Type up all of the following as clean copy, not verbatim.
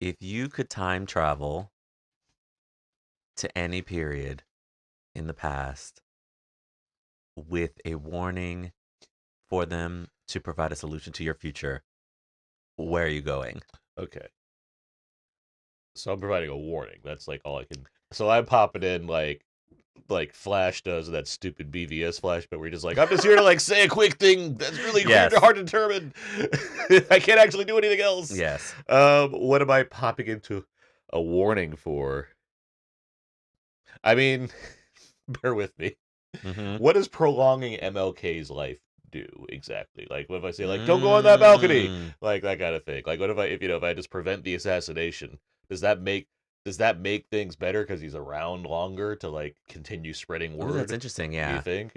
If you could time travel to any period in the past with a warning for them to provide a solution to your future, where are you going? Okay. So I'm providing a warning. That's like all I can. So I'm popping in like Flash does in that stupid BVS flashback where you're just like, I'm just here to like say a quick thing that's really Yes. hard to determine. I can't actually do anything else. Yes. What am I popping into a warning for? I mean, bear with me. Mm-hmm. What does prolonging MLK's life do exactly? Like, what if I say like, don't go on that balcony, like that kind of thing? Like, what if I just prevent the assassination? Does that make things better because he's around longer to like continue spreading Ooh, word? that's interesting. Do Yeah. you think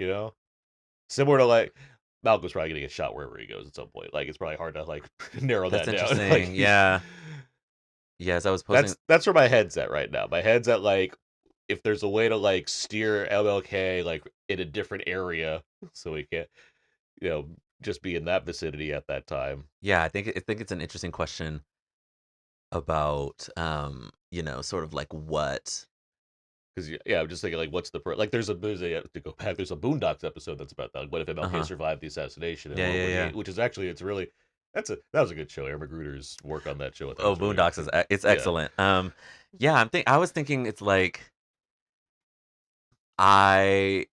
similar to like Malcolm's probably gonna get shot wherever he goes at some point? Like, it's probably hard to like narrow That's that down. interesting. Like, Yeah. Yes, I was posting. that's where my head's at right now. My head's at like, if there's a way to like steer MLK like in a different area so he can't, just be in that vicinity at that time. Yeah, I think it's an interesting question about sort of like what. Because yeah, I'm just thinking like, what's like there's a to go back. There's a Boondocks episode that's about that. Like, what if MLK Uh-huh. survived the assassination in Yeah, World yeah, War yeah. VIII, which is actually that was a good show. Aaron McGruder's work on that show. I thought Oh, was really Boondocks it's Yeah. excellent. Yeah, I was thinking it's like I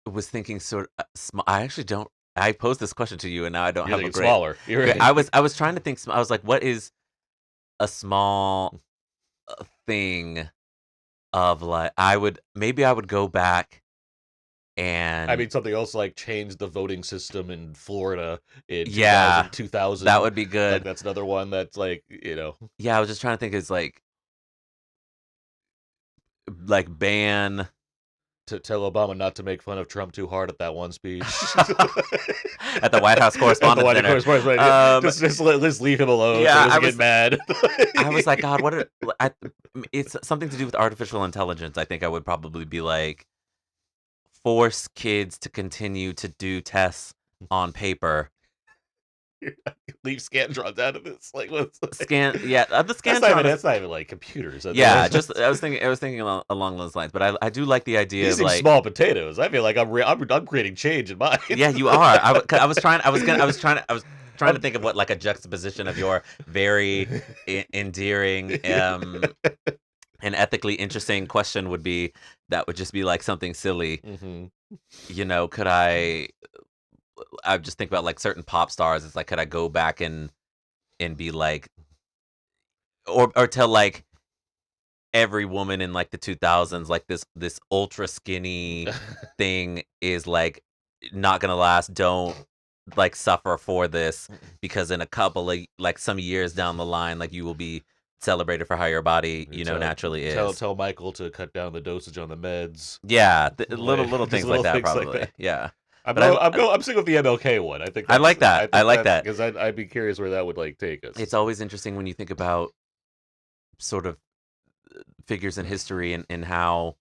was thinking sort of I actually don't. I posed this question to you, and now I don't You're have a thinking great. smaller. You're right. I was trying to think. I was like, what is a small thing of like I would go back and I mean, something else like change the voting system in Florida in Yeah, 2000. that would be Like, good. that's another one that's like, Yeah, I was just trying to think. It's like ban to tell Obama not to make fun of Trump too hard at that one speech. at the White House Correspondents' White Dinner. House Correspondents', yeah. Just leave him alone. Yeah, so he I doesn't get mad. I was like, God, it's something to do with artificial intelligence. I think I would probably be like, force kids to continue to do tests on paper. Leave scantrons out of this. Like, what's The scantron. That's not even like computers. Yeah, just I was thinking along those lines, but I do like the idea These of seem like small potatoes. I feel like I'm creating change in mine. Yeah, you are. I was trying to think of what like a juxtaposition of your very endearing and ethically interesting question would be. That would just be like something silly. Mm-hmm. Could I just think about like certain pop stars. It's like, could I go back and be like, or tell like every woman in like the 2000s, like this ultra skinny thing is like not gonna last. Don't like suffer for this, because in a couple of like some years down the line, like you will be celebrated for how your body naturally is. Tell Michael to cut down the dosage on the meds. Yeah, little things like that, probably. Like that. Yeah. I'm sticking with the MLK one. I think I like that. I like that because I'd be curious where that would like take us. It's always interesting when you think about sort of figures in history and how,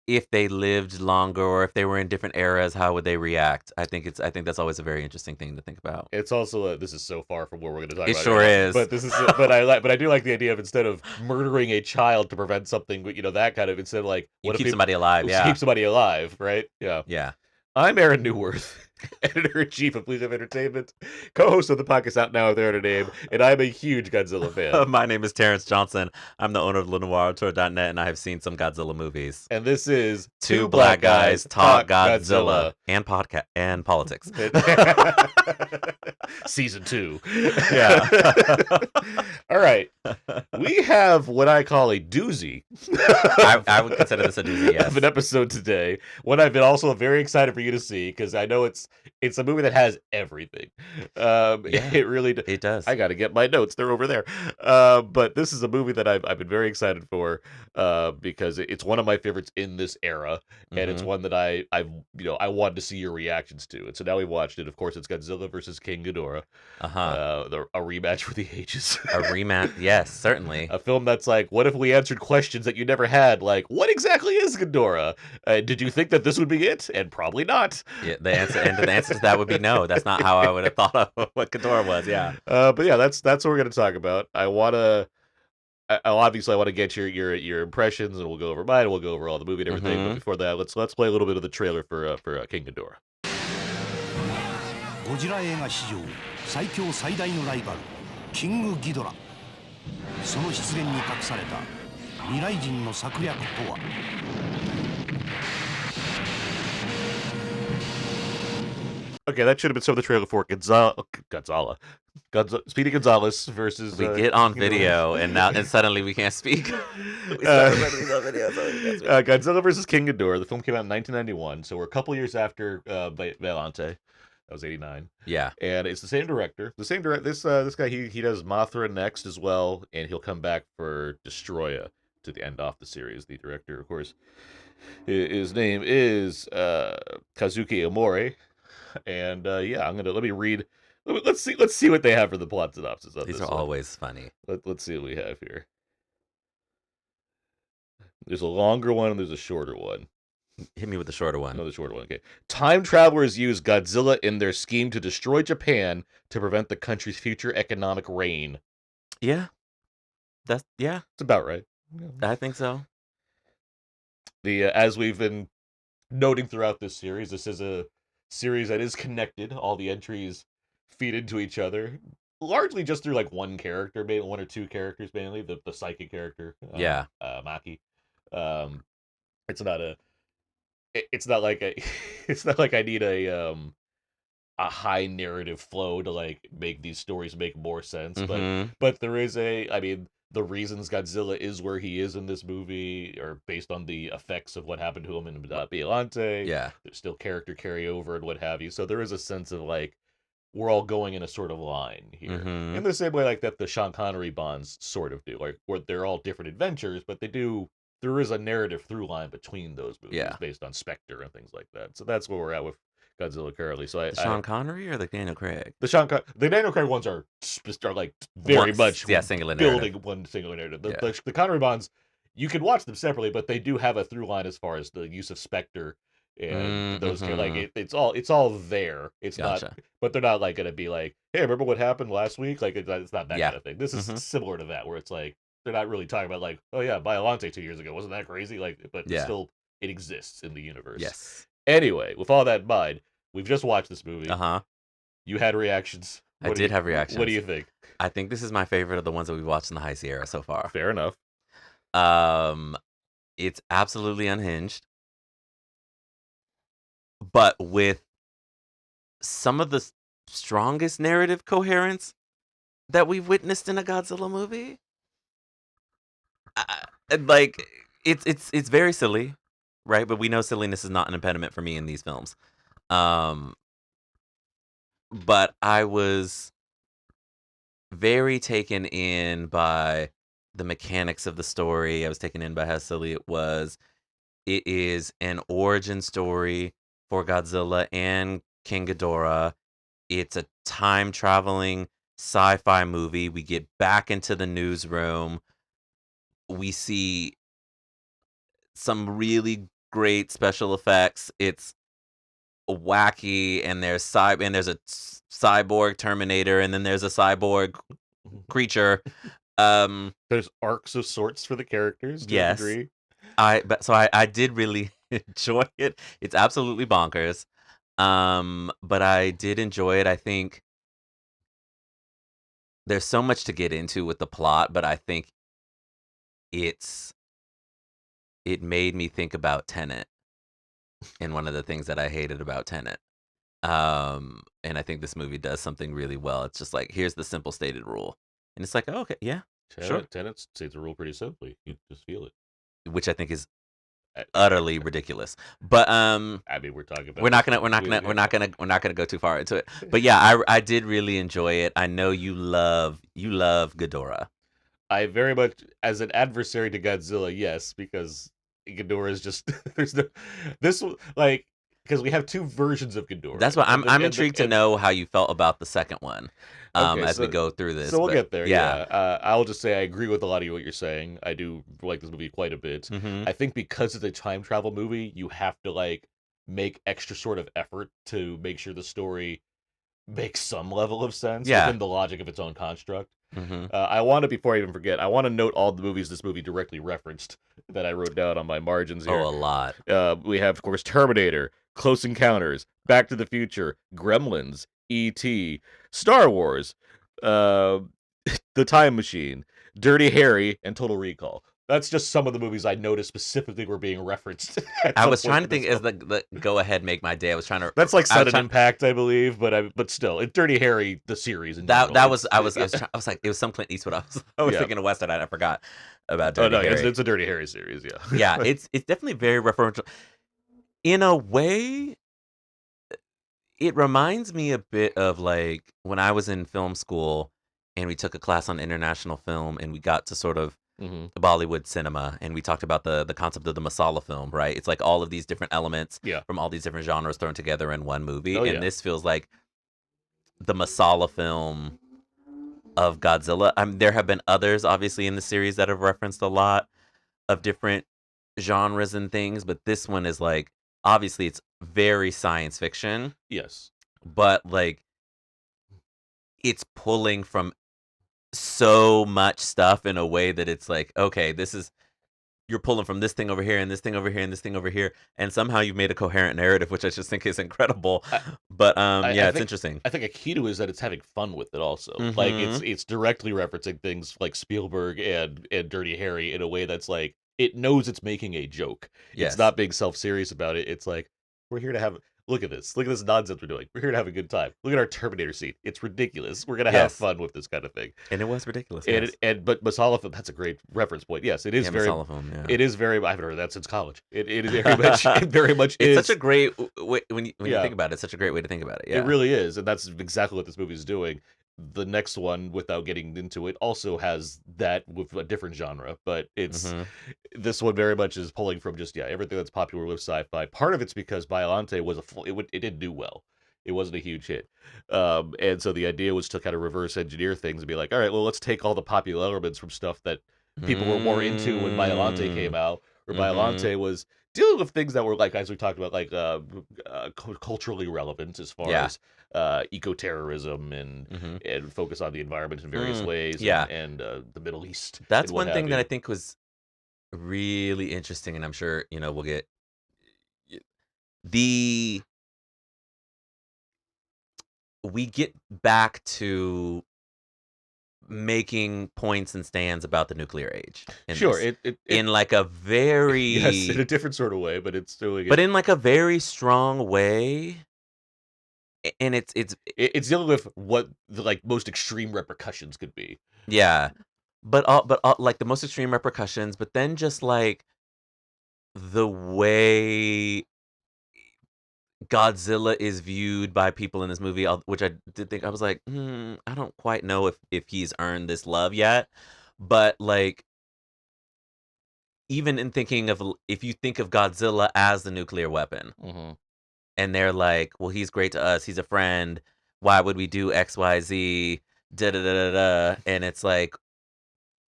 if they lived longer or if they were in different eras, how would they react? I think that's always a very interesting thing to think about. It's also this is so far from what we're going to talk It about. It sure is. But this is but I do like the idea of, instead of murdering a child to prevent something, that kind of, instead of like, what if keep somebody alive? Yeah, keep somebody alive, right? Yeah. Yeah. I'm Aaron Newworth, editor-in-chief of Please Have Entertainment, co-host of the podcast Out Now with Aaron and Abe, and I'm a huge Godzilla fan. My name is Terence Johnson. I'm the owner of LenoirAuteur.net, and I have seen some Godzilla movies. And this is Two Black Guys Talk Godzilla. And podcast and politics. Season 2. Yeah. All right. We have what I call a doozy. I would consider this a doozy, yes. Of an episode today. One I've been also very excited for you to see, because I know it's a movie that has everything. It really it does. I got to get my notes. They're over there. But this is a movie that I've been very excited for, because it's one of my favorites in this era, and it's one that I wanted to see your reactions to. And so now we watched it. Of course, it's Godzilla versus King Ghidorah. A rematch for the ages. A rematch, yes, certainly. A film that's like, what if we answered questions that you never had? Like, what exactly is Ghidorah? Did you think that this would be it? And probably not. not? Yeah, the answer to that would be no. That's not how I would have thought of what Ghidorah was. Yeah. But yeah, that's what we're gonna talk about. Obviously I want to get your impressions, and we'll go over mine. We'll go over all the movie and everything. But Mm-hmm. before that, let's play a little bit of the trailer for King Ghidorah. ゴジラ映画史上最強最大のライバルキングギドラその出現に隠された未来人の策略とは Okay, that should have been some of the trailer for Speedy Gonzalez versus. We get on video, and suddenly we can't speak. We started recording on video, so we can't speak. Godzilla versus King Ghidorah. The film came out in 1991, so we're a couple years after Bellante. That was 89. Yeah. And it's the same director. This guy, he does Mothra next as well, and he'll come back for Destroya to the end off the series. The director, of course, his name is Kazuki Ōmori. And yeah, let me read. Let's see what they have for the plot synopsis of These this are one. always funny. Let's see what we have here. There's a longer one and there's a shorter one. Hit me with the shorter one. Another shorter one. Okay. Time travelers use Godzilla in their scheme to destroy Japan to prevent the country's future economic reign. Yeah. It's about right. I think so. As we've been noting throughout this is a series that is connected. All the entries feed into each other, largely just through like one character, maybe one or two characters, mainly the psychic character. Maki. It's not like I need a high narrative flow to like make these stories make more sense. Mm-hmm. But there is the reasons Godzilla is where he is in this movie are based on the effects of what happened to him in Bellante. Yeah. There's still character carryover and what have you. So there is a sense of like we're all going in a sort of line here. Mm-hmm. In the same way like that the Sean Connery Bonds sort of do. Like where they're all different adventures, but there is a narrative through line between those movies based on Spectre and things like that. So that's where we're at with Godzilla currently. So the Sean Connery or the Daniel Craig? The Daniel Craig ones are like very much singular building narrative. one singular narrative. The Connery Bonds, you can watch them separately, but they do have a through line as far as the use of Spectre and those like it's all there. It's not, but they're not like gonna be like, hey, remember what happened last week? Like it's not that kind of thing. This is similar to that, where it's like they're not really talking about like, oh yeah, Biollante 2 years ago, wasn't that crazy? Like, but still, it exists in the universe. Yes. Anyway, with all that in mind, we've just watched this movie. You had reactions. I did have reactions. What do you think? I think this is my favorite of the ones that we've watched in the High Sierra so far. Fair enough. It's absolutely unhinged, but with some of the strongest narrative coherence that we've witnessed in a Godzilla movie. Like it's very silly, right? But we know silliness is not an impediment for me in these films. But I was very taken in by the mechanics of the story. I was taken in by how silly it was. It is an origin story for Godzilla and King Ghidorah. It's a time traveling sci-fi movie. We get back into the newsroom. We see some really great special effects. It's wacky, and there's a cyborg Terminator, and then there's a cyborg creature. There's arcs of sorts for the characters to a degree. I did really enjoy it. It's absolutely bonkers. But I did enjoy it. I think there's so much to get into with the plot, but I think it made me think about Tenet, and one of the things that I hated about Tenet. And I think this movie does something really well. It's just like, here's the simple stated rule. And it's like, oh, okay, yeah, sure. Tenet states the rule pretty simply. You just feel it. Which I think is utterly ridiculous. But I mean, we're talking about we're not gonna go too far into it. But yeah, I did really enjoy it. I know you love Ghidorah. I very much, as an adversary to Godzilla, yes, because Ghidorah is just because we have two versions of Ghidorah. That's why I'm intrigued to know how you felt about the second one as we go through this. So we'll get there. Yeah. I'll just say I agree with a lot of what you're saying. I do like this movie quite a bit. Mm-hmm. I think because it's a time travel movie, you have to make extra sort of effort to make sure the story makes some level of sense Yeah. within the logic of its own construct. Mm-hmm. I want to, before I even forget, I want to note all the movies this movie directly referenced that I wrote down on my margins here. Oh, a lot. We have, of course, Terminator, Close Encounters, Back to the Future, Gremlins, E.T., Star Wars, uh, The Time Machine, Dirty Harry, and Total Recall. That's just some of the movies I noticed specifically were being referenced. I was trying to think as the go ahead make my day. I was trying to. That's like I was Sudden trying- Impact, I believe, but still, it's Dirty Harry, the series. In That general. was I was like it was some Clint Eastwood. I was Yeah. thinking of Western. I forgot about Oh Dirty no, Harry. it's a Dirty Harry series. Yeah, Yeah, it's definitely very referential. In a way, it reminds me a bit of like when I was in film school and we took a class on international film and we got to sort of hmm Bollywood cinema and we talked about the concept of the masala film, right? It's like all of these different elements yeah. from all these different genres thrown together in one movie. Oh, And yeah. this feels like the masala film of Godzilla. There have been others, obviously, in the series that have referenced a lot of different genres and things, but this one is like, obviously, it's very science fiction, Yes. but like, it's pulling from so much stuff in a way that it's like, okay, you're pulling from this thing over here and this thing over here and this thing over here, and somehow you've made a coherent narrative, which I just think is incredible. But I it's think- interesting. I think a key to it is that it's having fun with it also. Like it's directly referencing things like Spielberg and Dirty Harry in a way that's like it knows it's making a joke. Yes. It's not being self-serious about it. It's like we're here to have look at this nonsense we're doing. We're here to have a good time. Look at our Terminator scene. It's ridiculous. We're gonna have Yes. fun with this kind of thing. And it was ridiculous. And yes. but Masala film, that's a great reference point. Yes, it is Yeah, very masala film, yeah. it is very I haven't heard that since college. It is very much it very much It's is such a great way when you Yeah. think about it. It's such a great way to think about it. Yeah, It really is, and that's exactly what this movie is doing. The next one, without getting into it, also has that with a different genre, but it's Mhm. this one very much is pulling from just everything that's popular with sci-fi. Part of it's because Biollante was it didn't do well. It wasn't a huge hit, and so the idea was to kind of reverse engineer things and be like, all right, well, let's take all the popular elements from stuff that people were more into when Biollante came out, where Biollante was dealing with things that were like, as we talked about, like culturally relevant as far Yeah. as eco-terrorism and Mhm. and focus on the environment in various ways, yeah. and the Middle East. That's and what one thing have that I you. think was really interesting, and I'm sure we'll get the we get back to making points and stands about the nuclear age. In Sure, this. it in like a very yes, in a different sort of way, but it's doing it. but in like a very strong way. And it's It's dealing with what the like most extreme repercussions could be. yeah, but all like the most extreme repercussions, but then just like the way Godzilla is viewed by people in this movie, which I did think I was like, I don't quite know if he's earned this love yet, but like even in thinking of if you think of Godzilla as the nuclear weapon, Mm-hmm. and they're like, well, he's great to us, he's a friend. Why would we do X, Y, Z? Da da da da da. And it's like,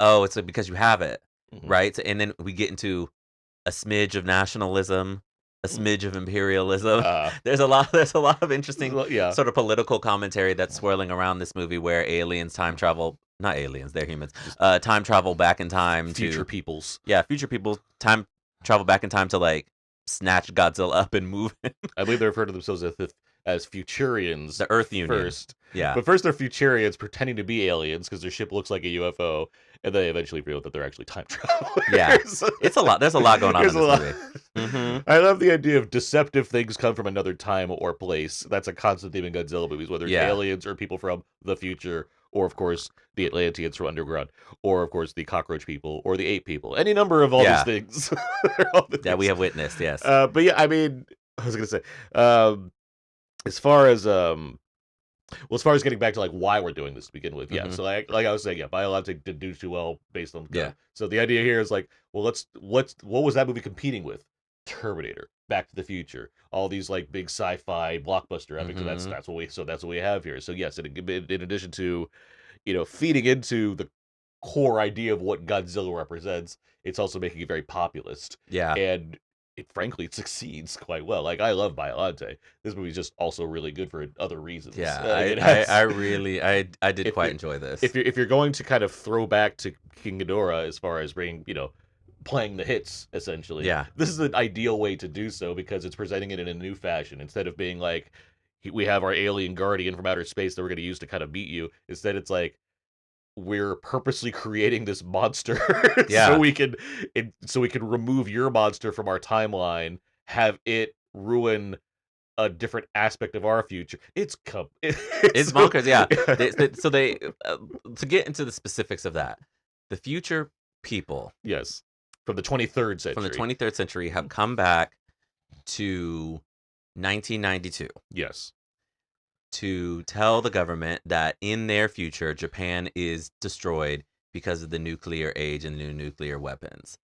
oh, it's like because you have it, Mhm. right? So, and then we get into a smidge of nationalism, a smidge of imperialism. There's a lot of interesting Well, yeah. sort of political commentary that's swirling around this movie where aliens time travel, not aliens, they're humans, time travel back in time Future to peoples. yeah, future people time travel back in time to like snatch Godzilla up and move him. I believe they refer to themselves as Futurians. The Earth Union. First. Yeah. But first they're Futurians pretending to be aliens because their ship looks like a UFO, and they eventually reveal that they're actually time travelers. Yeah. It's a lot. There's a lot going on in There's a this lot. movie. Mhm. I love the idea of deceptive things come from another time or place. That's a constant theme in Godzilla movies, whether it's Yeah. aliens or people from the future, or of course the Atlanteans from underground, or of course the cockroach people or the ape people. Any number of all Yeah. these things. All the That we things. have witnessed, yes. But yeah, I mean, I was gonna say, as far as as far as getting back to like why we're doing this to begin with, yeah. Mhm. So like I was saying, yeah, Biologic didn't do too well based on Yeah. So the idea here is like, well, what was that movie competing with? Terminator, Back to the Future, all these like big sci-fi blockbuster epics. And Mhm. that's what we have here. So yes, in addition to feeding into the core idea of what Godzilla represents, it's also making it very populist. Yeah. And it frankly succeeds quite well. Like, I love Biollante. This movie's just also really good for other reasons. Yeah, It I has really I did if quite you're enjoy this. if you're going to kind of throw back to King Ghidorah as far as being, playing the hits, essentially, Yeah. this is an ideal way to do so because it's presenting it in a new fashion instead of being like, we have our alien guardian from outer space that we're going to use to kind of beat you. Instead, it's like, we're purposely creating this monster Yeah. so we can remove your monster from our timeline, have it ruin a different aspect of our future. It's It's bonkers, yeah. So to get into the specifics of that, the future people Yes, from the 23rd century. from the 23rd century have come back to 1992 Yes. to tell the government that in their future, Japan is destroyed because of the nuclear age and new nuclear weapons.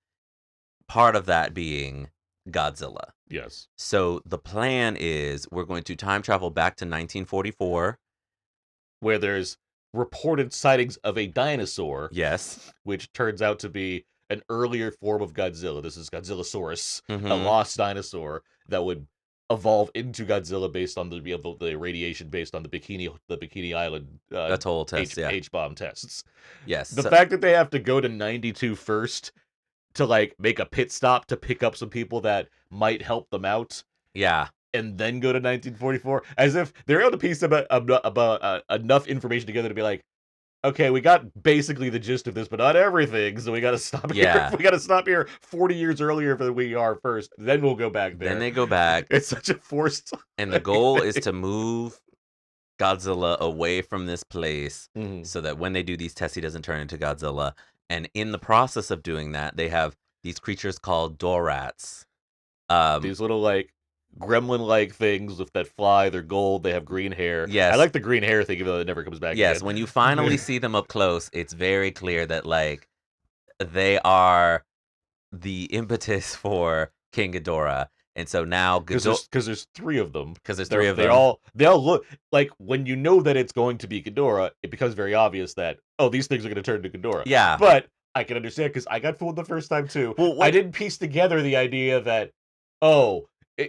Part of that being Godzilla. Yes. So the plan is we're going to time travel back to 1944. Where there's reported sightings of a dinosaur, Yes. which turns out to be an earlier form of Godzilla. This is Godzillasaurus, a Mhm. lost dinosaur that would evolve into Godzilla based on the radiation based on the Bikini Island Atoll test, yeah. H-bomb tests. Yes. The so- fact that they have to go to 92 first to like make a pit stop to pick up some people that might help them out, yeah. and then go to 1944, as if they're able to piece about enough information together to be like, okay, we got basically the gist of this, but not everything, so we got to stop Yeah. here. We got to stop here 40 years earlier than we are first. Then we'll go back there. Then they go back, It's such a forced. and the goal is to move Godzilla away from this place Mhm. so that when they do these tests, he doesn't turn into Godzilla. And in the process of doing that, they have these creatures called Dorats. These little like gremlin-like things that fly. They're gold. They have green hair. Yes. I like the green hair thing, even though it never comes back. Yes, again. when you finally see them up close, it's very clear that like they are the impetus for King Ghidorah. And so now because there's three of them. because there's three of them. They all look like, when you know that it's going to be Ghidorah, it becomes very obvious that, oh, these things are going to turn into Ghidorah. Yeah. But I can understand because I got fooled the first time too. Well, I didn't piece together the idea that,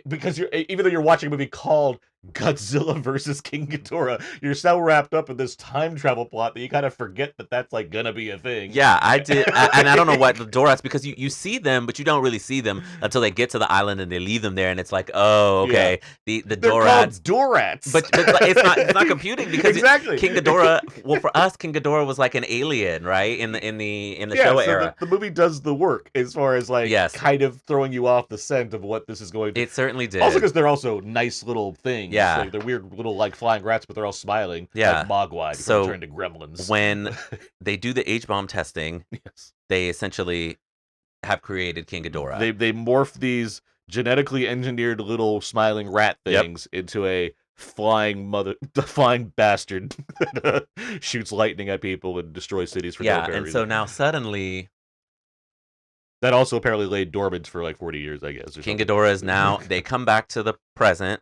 because even though you're watching a movie called Godzilla versus King Ghidorah, you're so wrapped up in this time travel plot that you kind of forget that that's like gonna be a thing. Yeah, I did, and I don't know what the Dorats, because you see them, but you don't really see them until they get to the island and they leave them there, and it's like, oh, okay, the They're Dorats. called Dorats. But it's not computing because exactly. King Ghidorah. Well, for us, King Ghidorah was like an alien, right? In the Yeah, Showa so era. the movie does the work as far as like Yes. kind of throwing you off the scent of what this is going to. It certainly did. Also, because they're also nice little things. Yeah. Like, they're weird little like flying rats, but they're all smiling. Yeah. Like Mogwai So, turned to gremlins. when they do the H-bomb testing, Yes. they essentially have created King Ghidorah. They morph these genetically engineered little smiling rat Yep. things into a flying bastard that shoots lightning at people and destroys cities for no yeah, apparent and reason. so now suddenly That also apparently laid dormant for like 40 years, I guess. King Ghidorah is now. They come back to the present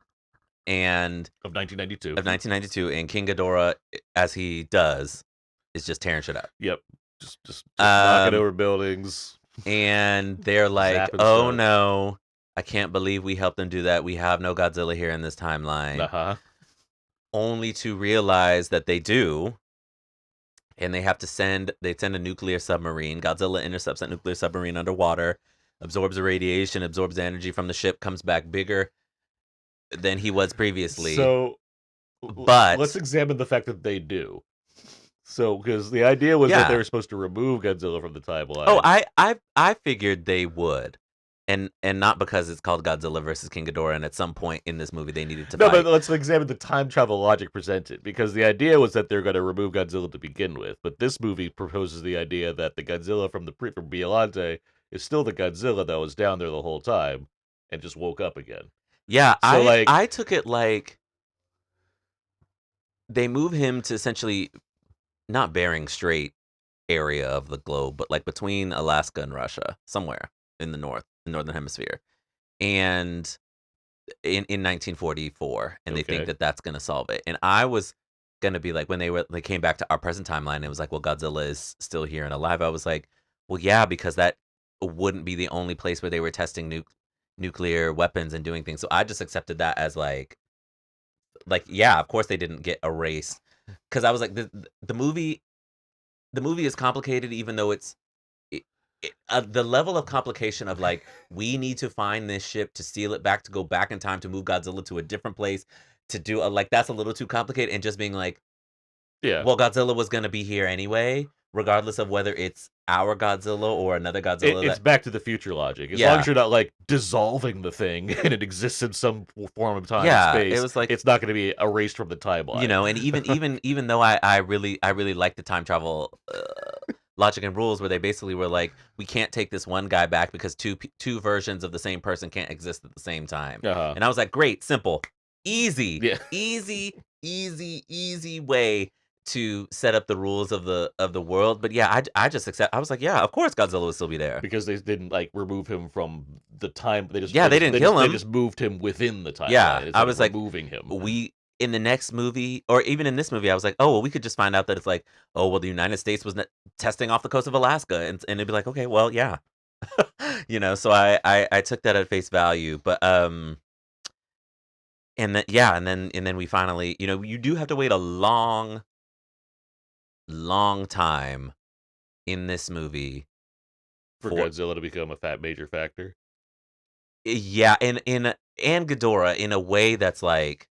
and of 1992. of 1992, and King Ghidorah, as he does, is just tearing shit up. Yep. Just knocking Um, over buildings. And they're like, Zapping "Oh stuff. no, I can't believe we helped them do that. We have no Godzilla here in this timeline." Uh-huh. Only to realize that they do, and they have to send a nuclear submarine. Godzilla intercepts that nuclear submarine underwater, absorbs the radiation, absorbs the energy from the ship, comes back bigger than he was previously. So, But- let's examine the fact that they do. So, because the idea was that Yeah. they were supposed to remove Godzilla from the timeline. Oh, I figured they would. And not because it's called Godzilla versus King Ghidorah, and at some point in this movie they needed to No, fight. but let's examine the time travel logic presented, because the idea was that they're going to remove Godzilla to begin with, but this movie proposes the idea that the Godzilla from Biollante is still the Godzilla that was down there the whole time and just woke up again. Yeah, So, like- I took it like they move him to essentially not Bering Strait area of the globe, but like between Alaska and Russia, somewhere in the northern hemisphere, and in 1944, and they think Okay. that that's going to solve it. And I was going to be like, when they came back to our present timeline, it was like, well, Godzilla is still here and alive. I was like, well, yeah, because that wouldn't be the only place where they were testing nuclear weapons and doing things. So I just accepted that as yeah, of course they didn't get erased, because I was like the movie is complicated, even though the level of complication of like, we need to find this ship to steal it back, to go back in time to move Godzilla to a different place, to do like, that's a little too complicated. And just being like, Yeah. well, Godzilla was gonna be here anyway, regardless of whether it's our Godzilla or another Godzilla. It's Back to the Future logic. As Yeah. long as you're not like dissolving the thing and it exists in some form of time Yeah, and space, it was like, it's not going to be erased from the timeline. you know, and even though I really like the time travel logic and rules, where they basically were like, we can't take this one guy back because two versions of the same person can't exist at the same time. Uh-huh. And I was like, great, simple, easy, Yeah. easy way to set up the rules of the world. But yeah, I just accept. I was like, yeah, of course Godzilla will still be there, Because they didn't like remove him from the time. They didn't kill him. They just moved him within the timeline. Yeah, I was like, removing him. In the next movie, or even in this movie, I was like, oh, well, we could just find out that it's like, oh, well, the United States was testing off the coast of Alaska, and it'd be like, okay, well, yeah, you know. So I took that at face value, but and then we finally, you know, you do have to wait a long time in this movie for Godzilla to become a major factor. Yeah, and Ghidorah in a way that's like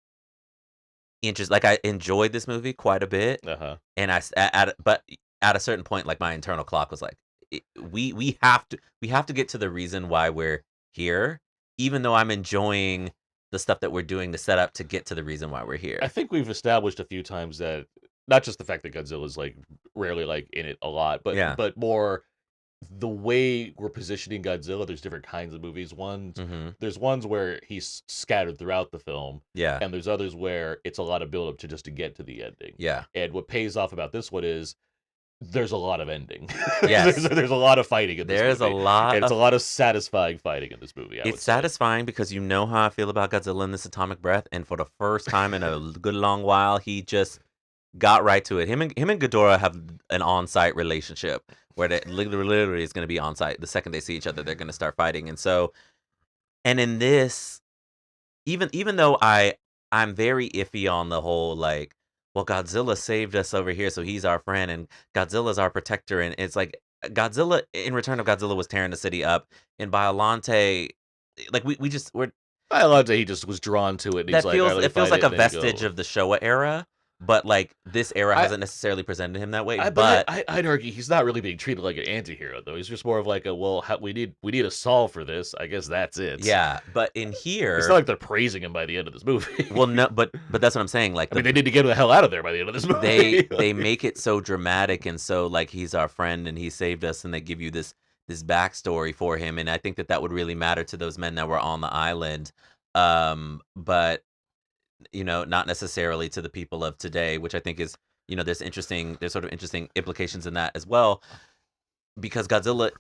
interesting. Like, I enjoyed this movie quite a bit, and but at a certain point, like, my internal clock was like, we have to get to the reason why we're here, even though I'm enjoying the stuff that we're doing to set up to get to the reason why we're here. I think we've established a few times that not just the fact that Godzilla's like rarely like in it a lot, but more the way we're positioning Godzilla. There's different kinds of movies. There's ones where he's scattered throughout the film, and there's others where it's a lot of build up to get to the ending. Yeah, and what pays off about this one is there's a lot of ending. Yes, there's a lot of fighting in this movie. There's a lot. And it's a lot of satisfying fighting in this movie. It's satisfying because you know how I feel about Godzilla in this atomic breath, and for the first time in a good long while, he just got right to it. Him and Ghidorah have an on-site relationship where they literally is going to be on-site. The second they see each other, they're going to start fighting. And so, and in this, even though I'm very iffy on the whole, like, well, Godzilla saved us over here, so he's our friend, and Godzilla's our protector, and it's like, Godzilla, in Return of Godzilla, was tearing the city up. In Biollante, like, we're Biollante, he just was drawn to it. And that he's feels like, it feels like a vestige of the Showa era, but like, this era hasn't necessarily presented him that way. But I'd argue he's not really being treated like an anti-hero, though. He's just more of like we need a solve for this. I guess that's it. Yeah, but in here, it's not like they're praising him by the end of this movie. Well, no, but that's what I'm saying. Like, I mean, they need to get him the hell out of there by the end of this movie. They make it so dramatic and so like, he's our friend and he saved us, and they give you this backstory for him, and I think that would really matter to those men that were on the island. But you know, not necessarily to the people of today, which I think is, you know, there's sort of interesting implications in that as well, because Godzilla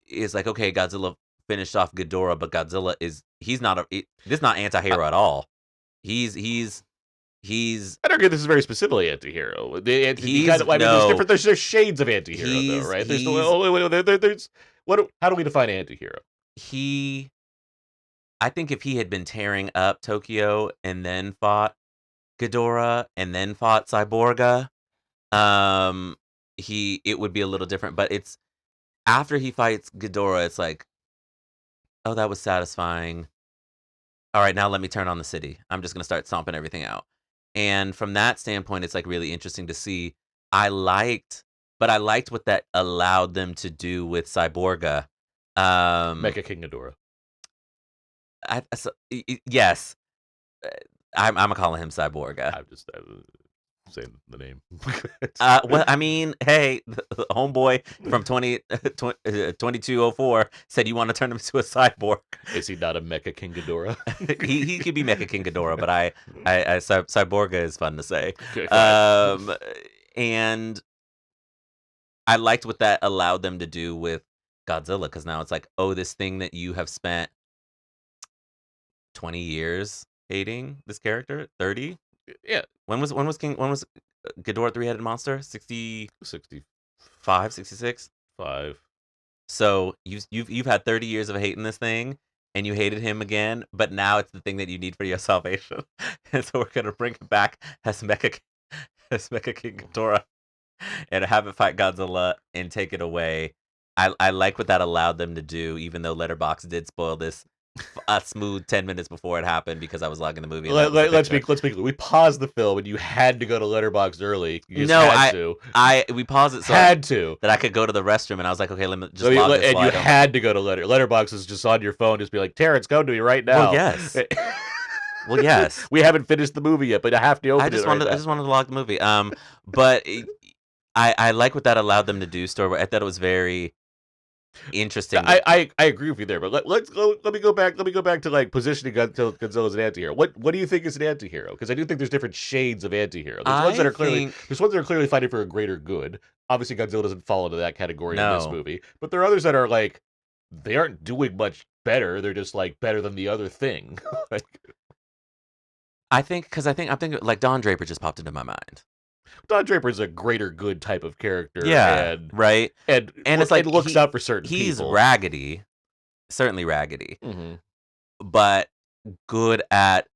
is like, okay, Godzilla finished off Ghidorah, but Godzilla he's not anti-hero at all. He's I'd argue this is very specifically anti-hero. There's shades of anti-hero, though, right? How do we define anti-hero? I think if he had been tearing up Tokyo and then fought Ghidorah and then fought Cyborga, it would be a little different. But it's after he fights Ghidorah, it's like, oh, that was satisfying. All right, now let me turn on the city. I'm just gonna start stomping everything out. And from that standpoint, it's like really interesting to see. I liked what that allowed them to do with Cyborga. Mecha King Ghidorah. Yes, I'm gonna call him Cyborga. I'm just saying the name. Well, I mean, hey, the homeboy from 2204 said you want to turn him into a cyborg. Is he not a Mecha King Ghidorah? he could be Mecha King Ghidorah, but Cyborga is fun to say. Okay, and I liked what that allowed them to do with Godzilla, because now it's like, oh, this thing that you have spent 20 years hating, this character, 30. Yeah. When was Ghidorah three-headed monster? 65, 66. 5. So you've had 30 years of hating this thing, and you hated him again, but now it's the thing that you need for your salvation. And so we're gonna bring it back as Mecha King Ghidorah and have it fight Godzilla and take it away. I like what that allowed them to do, even though Letterboxd did spoil this a smooth 10 minutes before it happened because I was logging the movie. And that was the Let's picture. be clear. We paused the film, and you had to go to Letterboxd early. You just No, had to. we paused it so Had to. that I could go to the restroom, and I was like, okay, let me just So log this. and while you I don't- had to go to Letterboxd is just on your phone. Just be like, Terence, come to me right now. Well, yes. Well, yes. We haven't finished the movie yet, but I have to open I just it wanted right I just wanted to log the movie. But I like what that allowed them to do. I thought it was very interesting. I agree with you there, but let me go back. Let me go back to like positioning Godzilla as an antihero. What do you think is an antihero? Because I do think there's different shades of antihero. There's ones that are clearly fighting for a greater good. Obviously, Godzilla doesn't fall into that category in this No. movie, but there are others that are like they aren't doing much better. They're just like better than the other thing. Like, I'm thinking like Don Draper just popped into my mind. Don Draper's a greater good type of character. Yeah, right. And it's like looks out for certain he's people. raggedy, certainly raggedy, Mhm. but good at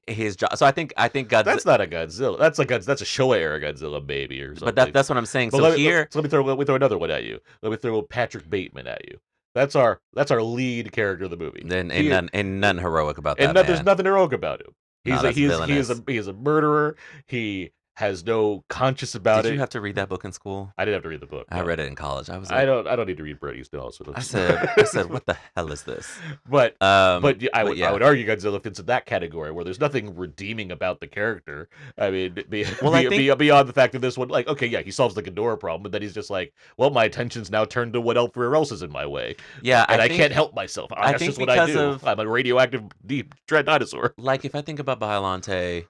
his job. So I think Godzilla. That's not a Godzilla. That's a Showa era Godzilla baby or something. But that's what I'm saying. But So let me throw another one at you. Let me throw Patrick Bateman at you. That's our lead character of the movie. Then and none heroic about that. And man. there's nothing heroic about him. No, that's He villainous. is a murderer. He has no conscience about Did it. you have to read that book in school? I didn't have to read the book. I no. read it in college. I was. I Like, don't need to read Bret Easton Ellis. I said, what the hell is this? But I would yeah. argue Godzilla fits in that category where there's nothing redeeming about the character. I mean, beyond the fact that this one, like, okay, yeah, he solves the Ghidorah problem, but then he's just like, well, my attention's now turned to whatever else is in my way. Yeah, and I can't help myself. That's think just what I because do. of- I'm a radioactive deep dread dinosaur. Like if I think about Biollante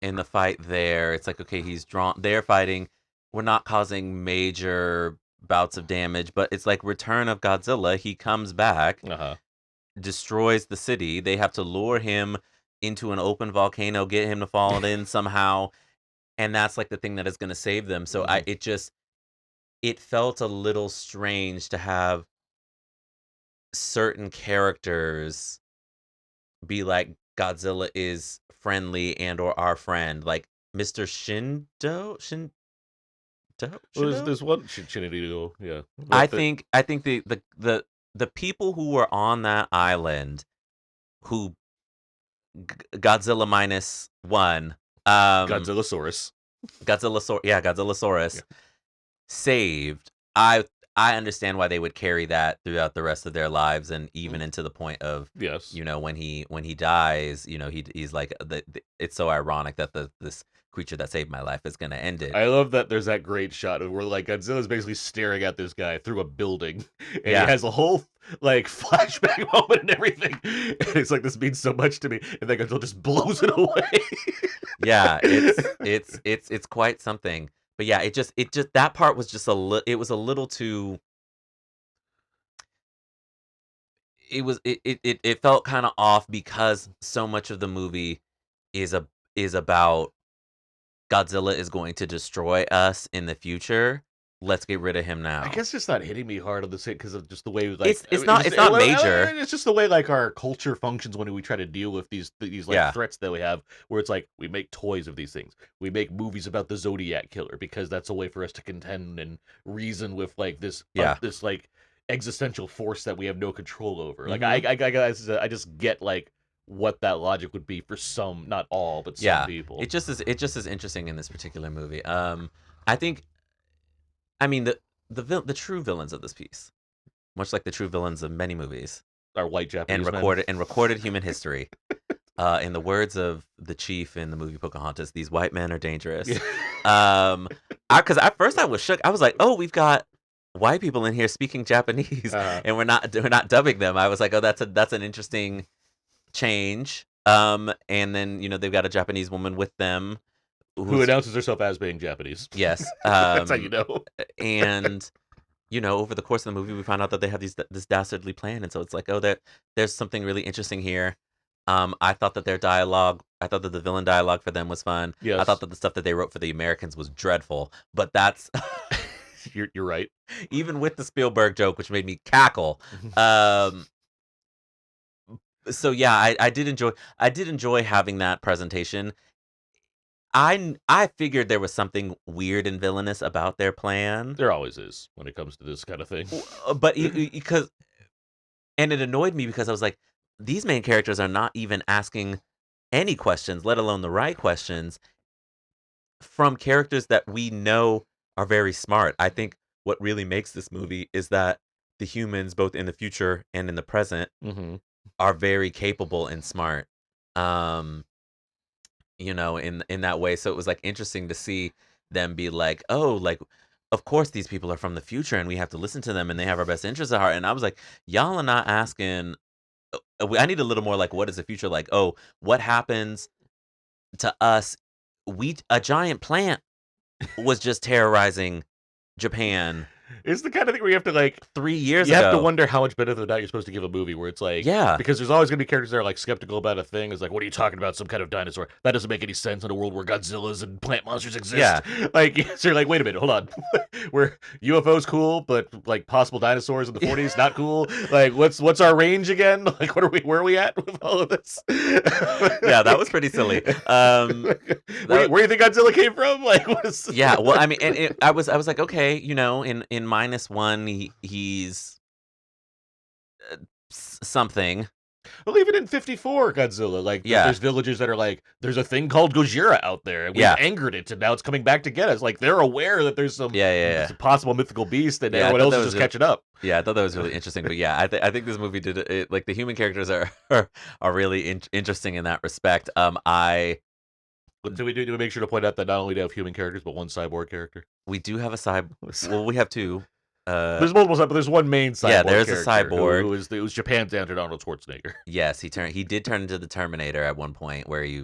in the fight there, it's like okay, they're fighting. We're not causing major bouts of damage, but it's like Return of Godzilla. He comes back, destroys the city. They have to lure him into an open volcano, get him to fall in somehow, and that's like the thing that is going to save them. So it felt a little strange to have certain characters be like Godzilla is friendly and or our friend, like Mr. Shindo. Well, there's one Shinigami, yeah. I think the people who were on that island, who Godzilla minus one, Godzillasaurus. Godzillasaurus saved. I understand why they would carry that throughout the rest of their lives and even into the point of Yes. when he dies, he's like it's so ironic that this creature that saved my life is gonna end it. I love that there's that great shot of where like Godzilla's basically staring at this guy through a building, and he has a whole like flashback moment and everything. And it's like this means so much to me, and then Godzilla just blows it away. Yeah, it's quite something. But yeah, it just that part was just it was a little too. It felt kind of off because so much of the movie is about Godzilla is going to destroy us in the future. Let's get rid of him now. I guess it's not hitting me hard on this hit because of just the way like it's not major. It's just the way like our culture functions when we try to deal with these like threats that we have, where it's like we make toys of these things, we make movies about the Zodiac killer because that's a way for us to contend and reason with like this this like existential force that we have no control over. Like I just get like what that logic would be for some, not all, but some people. It just is interesting in this particular movie. I mean, the true villains of this piece, much like the true villains of many movies, are white Japanese and recorded human history. In the words of the chief in the movie Pocahontas, these white men are dangerous. Because at first I was shook. I was like, oh, we've got white people in here speaking Japanese, and we're not dubbing them. I was like, oh, that's an interesting change. And then they've got a Japanese woman with them. Who announces herself as being Japanese. Yes. That's how you know. And, over the course of the movie, we find out that they have this dastardly plan. And so it's like, oh, there's something really interesting here. I thought that the villain dialogue for them was fun. Yes. I thought that the stuff that they wrote for the Americans was dreadful. But that's... You're right. Even with the Spielberg joke, which made me cackle, So yeah, I did enjoy having that presentation. I figured there was something weird and villainous about their plan, There always is when it comes to this kind of thing. but because and it annoyed me because I was like, these main characters are not even asking any questions, let alone the right questions, from characters that we know are very smart. I think what really makes this movie is that the humans, both in the future and in the present, Mm-hmm. are very capable and smart. Um, in that way. So it was like interesting to see them be like, oh, like, of course these people are from the future and we have to listen to them and they have our best interests at heart. And I was like, y'all are not asking. I need a little more like, what is the future like? Oh, what happens to us? A giant plant was just terrorizing Japan It's the kind of thing where you have to like 3 years you have to ago. wonder how much benefit of the doubt you're supposed to give a movie where it's like Yeah. because there's always gonna be characters that are like skeptical about a thing. It's like, what are you talking about? Some kind of dinosaur? That doesn't make any sense in a world where Godzillas and plant monsters exist. Yeah. Like so you're like, wait a minute, hold on. Where UFOs cool, but like possible dinosaurs in the 40s not cool. Like what's our range again? Like where are we at with all of this? Yeah, that was pretty silly. Where do you think Godzilla came from? Like what is Yeah, well, I mean, and I was like, okay, in -1, he's something. Well, even in 54 Godzilla, like Yeah. there's villagers that are like, there's a thing called Gojira out there, and we've Yeah. angered it, and now it's coming back to get us. Like they're aware that there's some Yeah. possible mythical beast, and Yeah, I everyone thought else that is was just catching up. Yeah, I thought that was really interesting. But yeah, I think this movie did it. Like the human characters are are really interesting in that respect. But do we make sure to point out that not only do we have human characters, but one cyborg character? We do have a well, we have two. There's multiple, but there's one main cyborg. Yeah, there's a character cyborg. who was Japan's answer to Arnold Schwarzenegger. Yes, he did turn into the Terminator at one point, where he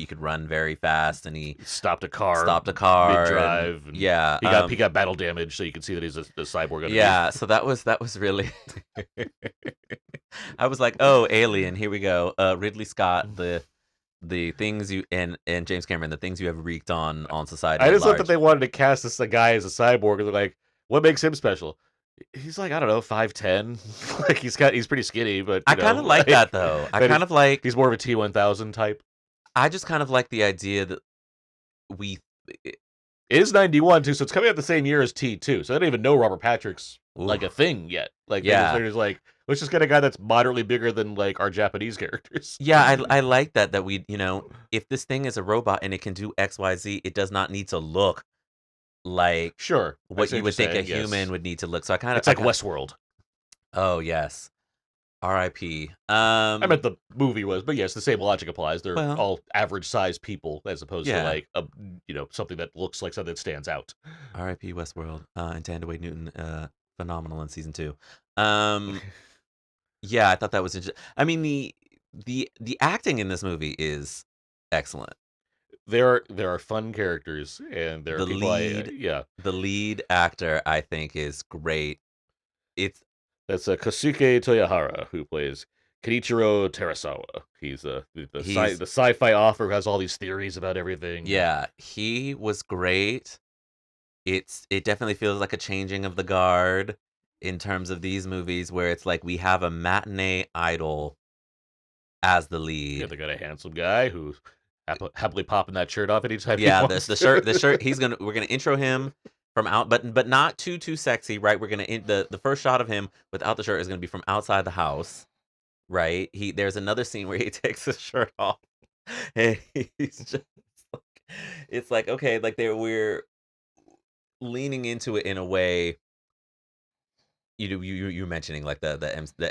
could run very fast, and he Stopped a car mid mid-drive. And yeah, he got battle damage, so you can see that he's a cyborg. Underneath. yeah. So that was really. I was like, oh, Alien, here we go. Ridley Scott, the things you and James Cameron, the things you have wreaked on society. I at just thought large. that they wanted to cast this guy as a cyborg, and they're like, what makes him special? He's like, I don't know, 5'10". Like he's pretty skinny, but I kind of like that though. I kind of like. He's more of a T-1000 type. I just kind of like the idea that we. It is 91 too, so it's coming out the same year as T2. So I don't even know Robert Patrick's like a thing yet. Like they're just like, let's just get a guy that's moderately bigger than like our Japanese characters. Yeah, I like that we if this thing is a robot and it can do XYZ, it does not need to look like Sure, what you would think a human would need to look. So I kind of it's like Westworld. Oh yes, R.I.P. I meant the movie was, but yes, the same logic applies. They're Well, all average-sized people, as opposed to Yeah. like a something that looks like something that stands out. R.I.P. Westworld and Tandaway Newton, phenomenal in season 2. Yeah, I thought that was interesting. I mean the acting in this movie is excellent. There are fun characters, and there are The people. lead- The lead actor, I think, is great. It's That's Kosuke Toyohara, who plays Kenichiro Terasawa. He's the sci-fi author who has all these theories about everything. Yeah, he was great. It definitely feels like a changing of the guard in terms of these movies where it's like we have a matinee idol as the lead. Yeah, they got a handsome guy who's happily popping that shirt off anytime. Yeah, he wants the to. shirt. We're gonna intro him from out, but not too sexy, right? We're gonna the first shot of him without the shirt is gonna be from outside the house, right? There's another scene where he takes his shirt off, and he's just like, it's like okay, like we're leaning into it in a way. You mentioning like the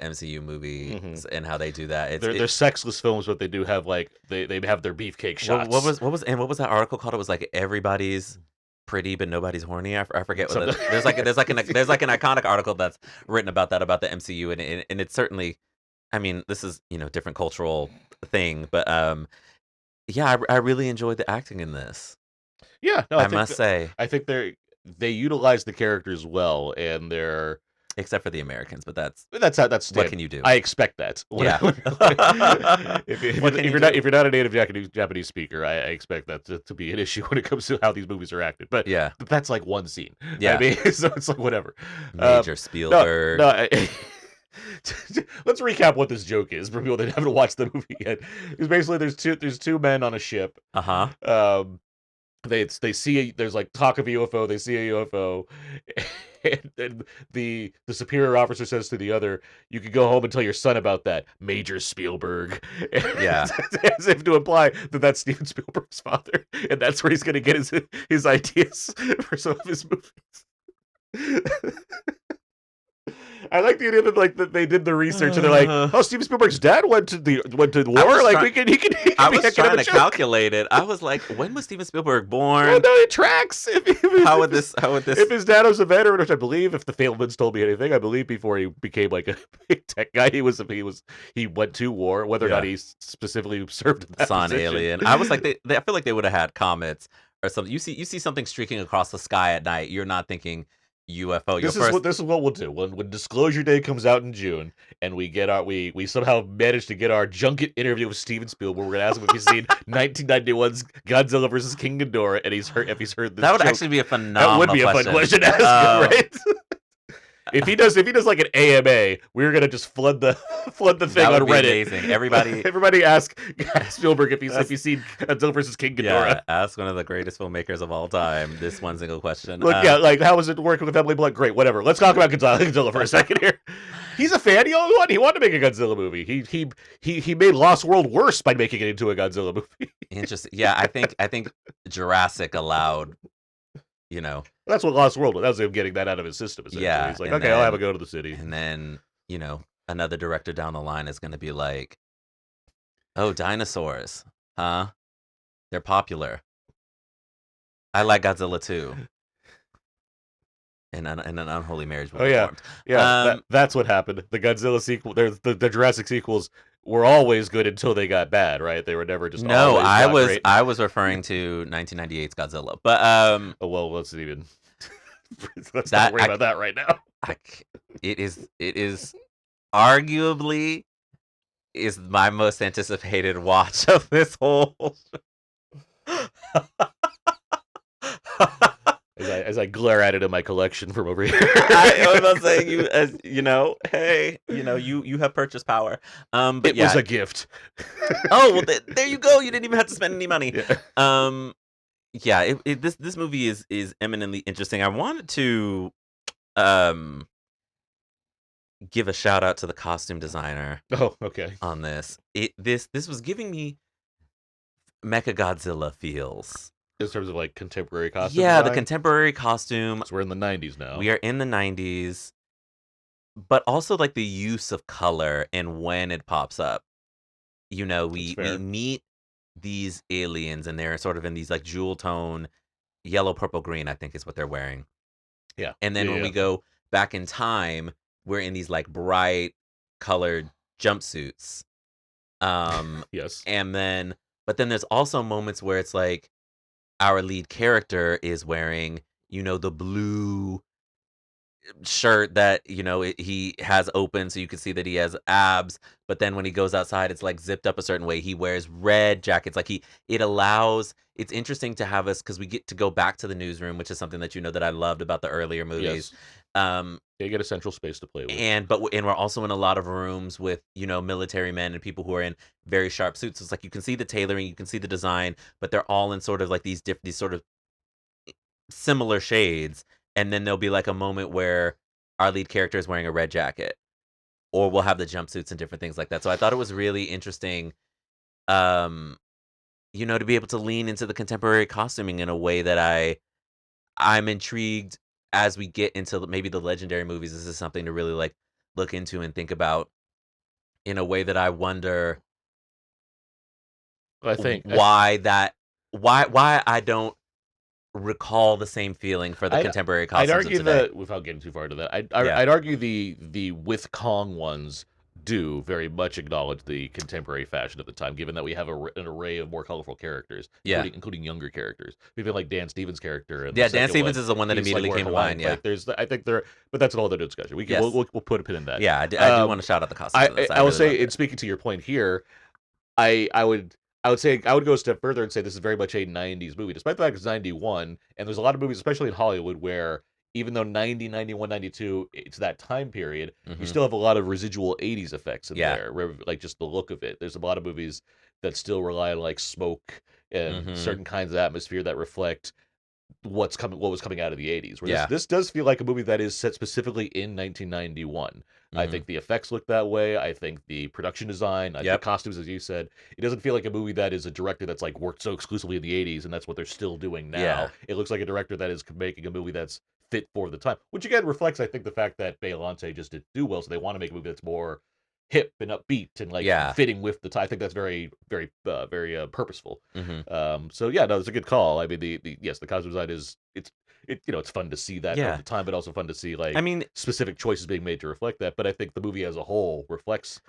MCU movies and how they do that. They're sexless films, but they do have like they have their beefcake shots. What was that article called? It was like everybody's pretty but nobody's horny. I forget what there's like an iconic article that's written about that about the MCU and it's certainly, I mean, this is different cultural thing, but yeah, I really enjoyed the acting in this. Yeah, no, I must say, I think they utilize the characters well, and they're except for the Americans, but that's what can you do? I expect that. Yeah. if you're not a native Japanese speaker, I expect that to be an issue when it comes to how these movies are acted. But Yeah. but that's like one scene. Yeah. I mean, so it's like whatever. Major Spielberg. No, Let's recap what this joke is for people that haven't watched the movie yet. Because basically, there's two men on a ship. Um, they see there's like talk of a UFO. They see a UFO, and the superior officer says to the other, "You could go home and tell your son about that, Major Spielberg." Yeah. As if to imply that that's Steven Spielberg's father, and that's where he's going to get his ideas for some of his movies. I like the idea that like that they did the research and they're like, "Oh, Steven Spielberg's dad went to war. Like he can I be was a kind of trying a to joke." calculate it. I was like, when was Steven Spielberg born? Well, no, it tracks. How would this? If his dad was a veteran, which I believe, if the Fablemans told me anything, I believe before he became like a big tech guy, he went to war. Whether or not he specifically served in that Saw an position. alien. I was like, I feel like they would have had comets or something. You see something streaking across the sky at night. You're not thinking UFO. This is what we'll do when Disclosure Day comes out in June, and we get we somehow manage to get our junket interview with Steven Spielberg. We're gonna ask him if he's seen 1991's Godzilla versus King Ghidorah, and if he's heard this. That would joke. actually be a phenomenal. That would be a fun question to ask him, right? If he does like an AMA, we're gonna just flood the thing on Reddit. Amazing. Everybody ask Spielberg if he's seen Godzilla versus King Ghidorah. Yeah, ask one of the greatest filmmakers of all time this one single question. Look, like how was it working with Emily Blunt? Great, whatever. Let's talk about Godzilla for a second here. He's a fan. He wanted to make a Godzilla movie. He made Lost World worse by making it into a Godzilla movie. Interesting. Yeah, I think Jurassic allowed. That's what Lost World was. That was him getting that out of his system. Essentially. Yeah, He's like, okay, I'll have a go to the city. And then another director down the line is going to be like, oh, dinosaurs, huh? They're popular. I like Godzilla too. And an unholy marriage. Oh yeah, formed. yeah. That's what happened. The Godzilla sequel, the Jurassic sequels were always good until they got bad, right? They were never just. No, great. I was referring to 1998's Godzilla, but Oh well, let's not worry about that right now. It is arguably is my most anticipated watch of this whole. As I glare at it in my collection from over here. I was about saying hey, you have purchase power. But it was a gift. Oh well, there you go. You didn't even have to spend any money. Yeah. This movie is eminently interesting. I wanted to give a shout out to the costume designer. Oh, okay. On this, this was giving me Mechagodzilla feels. In terms of like contemporary costume. Yeah, design? the contemporary costume. So we're in the 90s now. We are in the 90s, but also like the use of color and when it pops up. We meet these aliens and they're sort of in these like jewel tone, yellow, purple, green, I think is what they're wearing. Yeah. And then when we go back in time, we're in these like bright colored jumpsuits. Yes. But then there's also moments where it's like our lead character is wearing, the blue shirt that, he has open so you can see that he has abs. But then when he goes outside, it's like zipped up a certain way. He wears red jackets. Like it's interesting to have us because we get to go back to the newsroom, which is something that that I loved about the earlier movies. Yes. They get a central space to play with. And we're also in a lot of rooms with, military men and people who are in very sharp suits. So it's like you can see the tailoring, you can see the design, but they're all in sort of like these sort of similar shades. And then there'll be like a moment where our lead character is wearing a red jacket, or we'll have the jumpsuits and different things like that. So I thought it was really interesting, to be able to lean into the contemporary costuming in a way that I'm intrigued as we get into maybe the legendary movies. This is something to really like look into and think about in a way that I wonder. I think why I don't recall the same feeling for the contemporary costumes. I'd argue of today. that without getting too far into that, I'd argue the with Kong ones do very much acknowledge the contemporary fashion of the time, given that we have an array of more colorful characters, including younger characters. Even like Dan Stevens' character. And Dan Stevens is the one that immediately came to mind. Yeah, but that's an older discussion. We'll put a pin in that. Yeah, I do want to shout out the costumes. I will say, in speaking to your point here, I would go a step further and say this is very much a 90s movie, despite the fact it's 91, and there's a lot of movies, especially in Hollywood, where even though 90, 91, 92, it's that time period, you Mhm. still have a lot of residual 80s effects in Yeah. there, like just the look of it. There's a lot of movies that still rely on like smoke and Mhm. certain kinds of atmosphere that reflect what was coming out of the 80s. Where Yeah. this does feel like a movie that is set specifically in 1991. I Mhm. think the effects look that way. I think the production design, the Yep. costumes, as you said, it doesn't feel like a movie that is a director that's like worked so exclusively in the 80s and that's what they're still doing now. Yeah. It looks like a director that is making a movie that's fit for the time, which again reflects, I think, the fact that Belafonte just didn't do well, so they want to make a movie that's more hip and upbeat and like Yeah. fitting with the time. I think that's very, very purposeful. Mhm. So yeah, no, it's a good call. I mean, the yes, the costume design is it's fun to see that of Yeah. the time, but also fun to see I like mean, specific choices being made to reflect that. But I think the movie as a whole reflects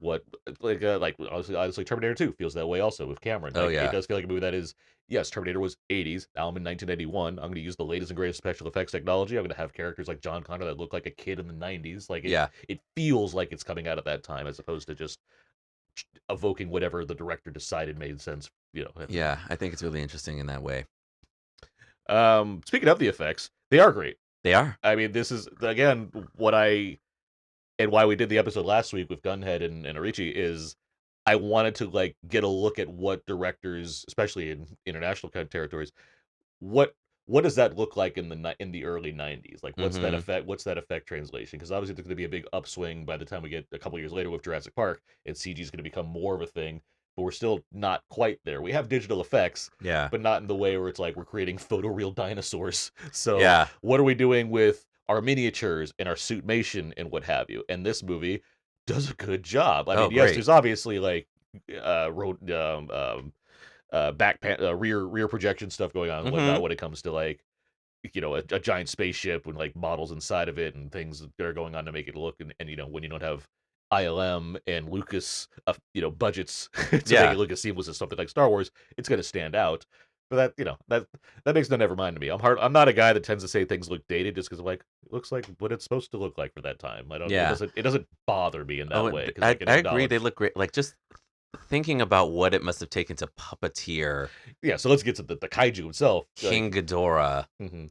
what like honestly Terminator 2 feels that way also with Cameron. oh Like it yeah. does feel like a movie that is yes, Terminator was 80s. Now I'm in 1991. I'm going to use the latest and greatest special effects technology. I'm going to have characters like John Connor that look like a kid in the 90s. Like Yeah. it feels like it's coming out of that time as opposed to just evoking whatever the director decided made sense, at the Yeah. time. I think it's really interesting in that way. Speaking of the effects, they are great. They are. I mean, this is again what I and why we did the episode last week with Gunhead and Arichi is I wanted to like get a look at what directors, especially in international kind of territories, what what does that look like in in the early 90s? Like what's that Mhm. effect what's that effect translation? Because obviously there's going to be a big upswing by the time we get a couple years later with Jurassic Park and CG is going to become more of a thing, but we're still not quite there. We have digital effects, Yeah. but not in the way where it's like we're creating photoreal dinosaurs. So Yeah. what are we doing with our miniatures and our suitmation and what have you? And this movie does a good job. I Oh, mean, yes, great. there's obviously like road rear projection stuff going on and whatnot Mhm. when it comes to like a giant spaceship with like models inside of it and things that are going on to make it look and when you don't have ILM and Lucas budgets to make Yeah. it look as seamless as something like Star Wars, it's going to stand out. But that makes no never mind to me. I'm not a guy that tends to say things look dated just because like it looks like what it's supposed to look like for that time. I don't Yeah. it doesn't bother me in Oh, that way because I can I agree. They acknowledge. look great. Like just thinking about what it must have taken to puppeteer Yeah, so let's get to the kaiju itself. King Ghidorah. Mhm.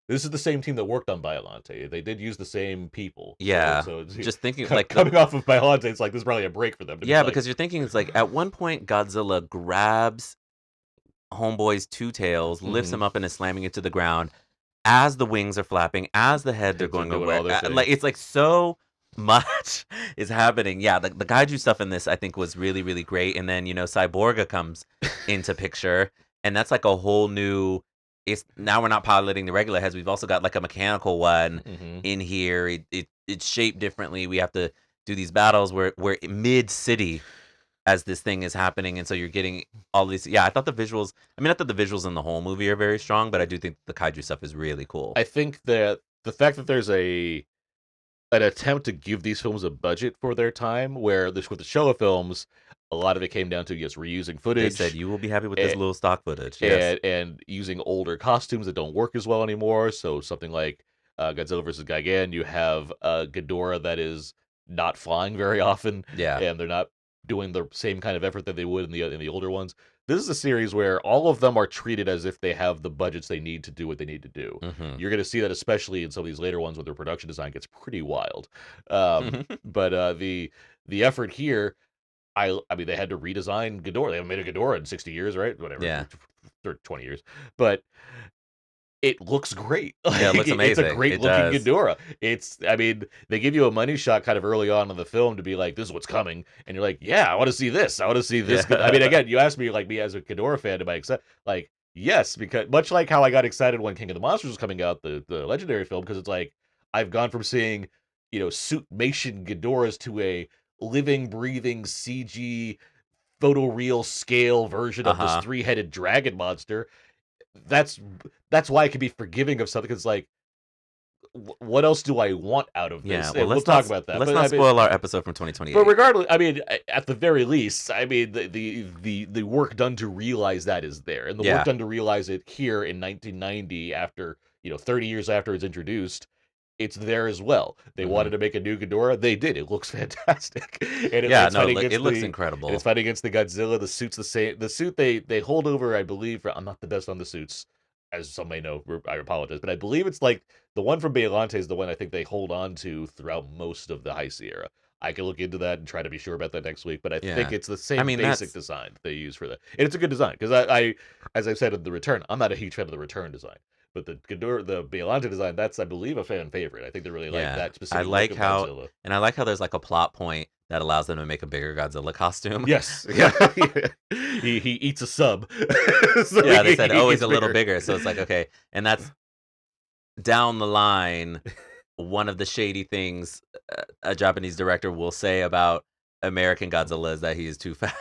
This is the same team that worked on Biollante. They did use the same people. So Yeah. so it's Just thinking like the coming off of Biollante, it's like this is probably a break for them to be yeah, like, because you're thinking it's like at one point Godzilla grabs Homeboy's two tails, lifts mhm. him up and is slamming it to the ground as the wings are flapping, as the heads are They're going doing away. all their Like thing. it's like so much is happening. Yeah, the kaiju stuff in this I think was really really great. And then Cyborga comes into picture, and that's like a whole new. It's now we're not piloting the regular heads. We've also got like a mechanical one Mhm. in here. It's shaped differently. We have to do these battles where we're mid city as this thing is happening, and so you're getting all these. Yeah, I thought the visuals. I mean, I thought the visuals in the whole movie are very strong, but I do think the kaiju stuff is really cool. I think that the fact that there's an attempt to give these films a budget for their time, where this with the Showa films, a lot of it came down to yes, reusing They said footage you will be happy with this little stock footage. Yes. and using older costumes that don't work as well anymore. So something like Godzilla versus Gigan, you have Ghidorah that is not flying very often, Yeah. and they're not doing the same kind of effort that they would in the older ones. This is a series where all of them are treated as if they have the budgets they need to do what they need to do. Mhm. You're going to see that especially in some of these later ones where their production design gets pretty wild. But the effort here I mean, they had to redesign Ghidorah. They haven't made a Ghidorah in 60 years, right? Whatever, Yeah. or 20 years. But it looks great. Yeah, it Like looks it's a amazing. great It looking does. Ghidorah. I mean, they give you a money shot kind of early on in the film to be like, this is what's coming. And you're like, yeah, I want to see this. I want to see this. I mean, Yeah. again, you asked me, like, me as a Ghidorah fan, am I excited? Like, yes, because much like how I got excited when King of the Monsters was coming out, the legendary film, because it's like, I've gone from seeing, suitmation Ghidorahs to a living, breathing CG photoreal scale version of this Uh-huh. three-headed dragon monster. That's that's why I can be forgiving of something. 'Cause like, what else do I want out of Yeah. this? Well, And we'll talk about that. let's But not I mean, spoil our episode from but 2028. regardless, I mean, at the very least, I mean, the work done to realize that is there, and the work Yeah. done to realize it here in 1990, after 30 years after it's introduced, it's there as well. They wanted Mhm. to make a new Ghidorah, they did. It looks fantastic, and Yeah, it's no, fighting it against looks it's incredible. fighting against the Godzilla. The suit's the same. The suit they hold over, I believe. I'm not the best on the suits. as some may know, I apologize, but I believe it's like the one from Beilantes is the one I think they hold on to throughout most of the High Sierra. I can look into that and try to be sure about that next week, but I think Yeah. it's the I same mean, basic design they use for that, and it's a good design because I, as I've said in the Return, I'm not a huge fan of the Return design, but the Ghidorah, the Beilantes design, that's I believe a fan favorite. I think they really like yeah. that I specific look like of how, Godzilla. and I like how there's like a plot point that allows them to make a bigger Godzilla costume. Yes, yeah, he eats a sub. So Yeah, they said, he oh, he's gets a little bigger. So it's like, okay. And that's down the line. One of the shady things a Japanese director will say about American Godzilla is that he is too fat.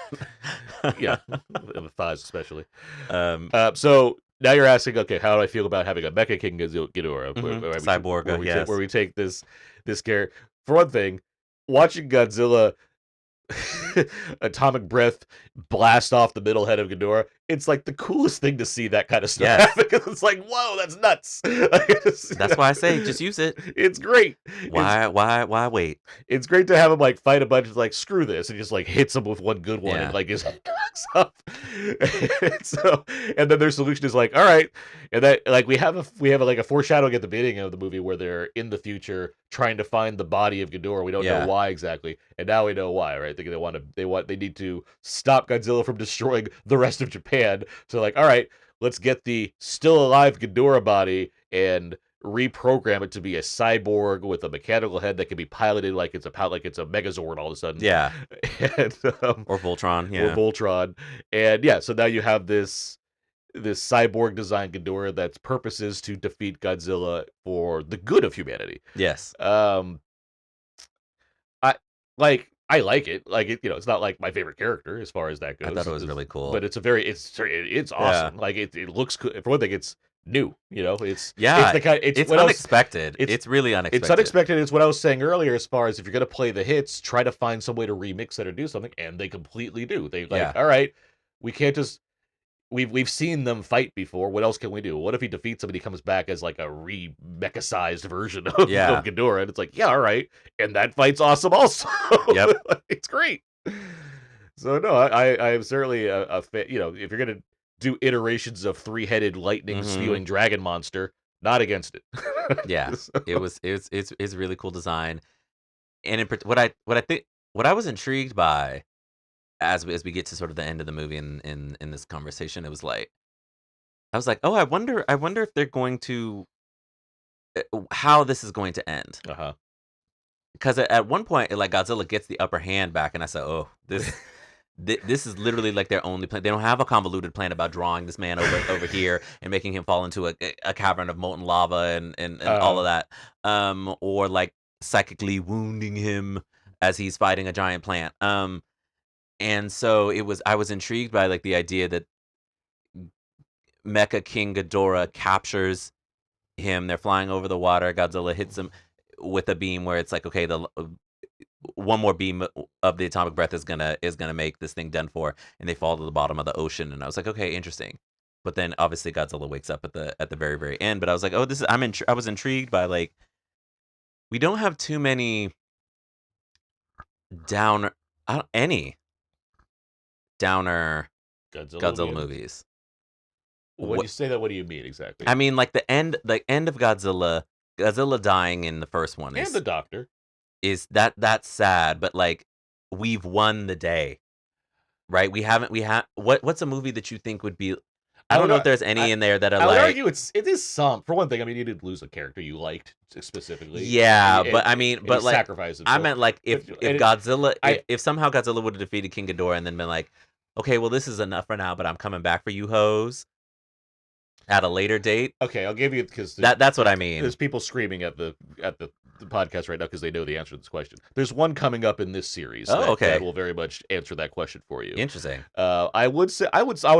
Yeah, the thighs especially. Um, So now you're asking, okay, how do I feel about having a Mecha King Ghidorah, Cyborg, yes. where we take this character? For one thing, watching Godzilla atomic breath blast off the middle head of Ghidorah, it's like the coolest thing to see that kind of stuff Yes. happen, because it's like, whoa, that's nuts. That's why I say just use it. It's great. Why wait? It's great to have him like fight a bunch of like screw this and just like hits him with one good one Yeah. and like his head cracks up. And then their solution is like, all right, and that like we have like a foreshadowing at the beginning of the movie where they're in the future trying to find the body of Ghidorah. We don't know Yeah. why exactly, and now we know why, right? They need to stop Godzilla from destroying the rest of Japan. So like, all right, let's get the still alive Ghidorah body and reprogram it to be a cyborg with a mechanical head that can be piloted like it's a Megazord all of a sudden. Yeah. And, Or Voltron. or Yeah. Voltron. And yeah, so now you have this cyborg design Ghidorah that's purpose is to defeat Godzilla for the good of humanity. Yes. I like it. Like it, it's not like my favorite character as far as that goes. I thought it was really cool. But it's awesome. Like it looks cool. For one thing, it's new. It's Yeah. It's the kind. It's what I was- unexpected. It's really unexpected. It's unexpected. It's what I was saying earlier. As far as if you're gonna play the hits, try to find some way to remix it or do something, and they completely do. They like, Yeah. all right, we can't just. We've seen them fight before. What else can we do? What if he defeats him and he comes back as like a re-mechicized version of Ghidorah? And it's like, yeah, all right, and that fight's awesome also. Yep. It's great. So no, I am certainly a fan. If you're gonna do iterations of three-headed lightning spewing dragon monster, not against it. Yeah. So- It's really cool design. And what I was intrigued by as we get to sort of the end of the movie in this conversation, it was like I was like, oh, I wonder if they're going to how this is going to end. Uh-huh. Because at one point, like Godzilla gets the upper hand back, and I said, oh, this this is literally like their only plan. They don't have a convoluted plan about drawing this man over here and making him fall into a cavern of molten lava and all of that, or like psychically wounding him as he's fighting a giant plant. And so I was intrigued by like the idea that Mecha King Ghidorah captures him. They're flying over the water. Godzilla hits him with a beam where it's like, okay, the one more beam of the atomic breath is gonna make this thing done for, and they fall to the bottom of the ocean. And I was like, okay, interesting. But then obviously Godzilla wakes up at the very very end. But I was like, oh, I was intrigued by like we don't have too many downer Godzilla movies. When you say that, what do you mean exactly? I mean, like the end of Godzilla dying in the first one and the Doctor is that's sad, but like we've won the day, right? What's a movie that you think would be? I don't know if there's any in there that are I would like. argue it is some. For one thing, I mean, you did lose a character you liked specifically. Yeah, and, but I mean, but like sacrifice I meant like if Godzilla, if somehow Godzilla would have defeated King Ghidorah and then been like, okay, well this is enough for now, but I'm coming back for you hoes at a later date. Okay, I'll give you because that's what I mean. There's people screaming at the podcast right now because they know the answer to this question. There's one coming up in this series. That will very much answer that question for you. Interesting. I would